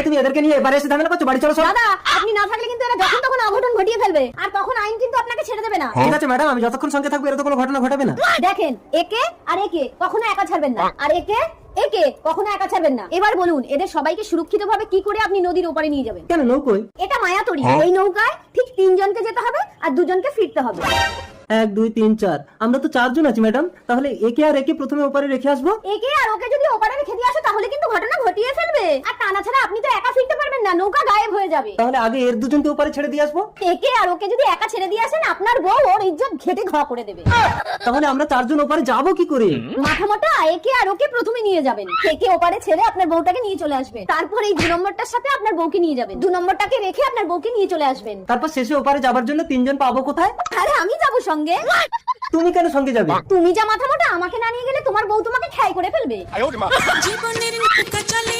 তুমি এদেরকে নিয়ে এবারে এসে ঝামেলা করছো, বাড়ি চলো সব। দাদা আপনি না থাকলে কিন্তু এরা যখন তখন অঘটন ঘটিয়ে ফেলবে, আর তখন আইন কিন্তু আপনাকে ছেড়ে দেবে না। ঠিক আছে ম্যাডাম, আমি যতক্ষণ সঙ্গে থাকবো এর তো কোনো ঘটনা ঘটাবে না। দেখেন একে আর একে কখনো একা ছাড়বেন না, আর একে একে কখনো একা ছাড়বেন না। এবার বলুন এদের সবাইকে সুরক্ষিতভাবে কি করে আপনি নদীর ওপারে নিয়ে যাবেন? কেন নৌকোয়? এটা মায়াতরি, এই নৌকায় ঠিক 3 জনকে যেতে হবে আর 2 জনকে ফিরতে হবে। 1 2 3 4, আমরা তো 4 জন আছি ম্যাডাম, তাহলে একে আর একে প্রথমে ওপারে রেখে আসবো। একে আর ওকে যদি ওপারে রেখে দিয়ে আসো তাহলে কিন্তু ঘটনা ঘটিয়ে ফেলবে, আর তা না ছাড়া আপনি তো একা ফিরতে পারবেন না, নৌকা গায়েব হয়ে যাবে। তাহলে আগে এর দুজনকে ওপারে ছেড়ে দিয়ে আসবো। একে আর ওকে যদি একা ছেড়ে দিয়ে আসেন আপনার বউ ওর ইজ্জত ঘেটে ঘা করে দেবে। তাহলে আমরা 4 জন ওপারে যাবো কি করে? মাথা মোটা একে আর ওকে প্রথমে নিয়ে যাবেন, একে ওপারে ছেড়ে আপনার বউটাকে নিয়ে চলে আসবেন, তারপর এই 2 নম্বরটার সাথে আপনার বউকে নিয়ে যাবেন, 2 নম্বরটাকে রেখে আপনার বউকে নিয়ে চলে আসবেন। তারপর শেষে ওপারে যাবার জন্য 3 জন পাবো কোথায়? আরে আমি যাবো সঙ্গে। তুমি কেন সঙ্গে যাবে? তুমি যা মাথা মোটা, আমাকে না নিয়ে গেলে তোমার বউ তোমাকে খাই করে ফেলবে। জীবনের নৌকা চলে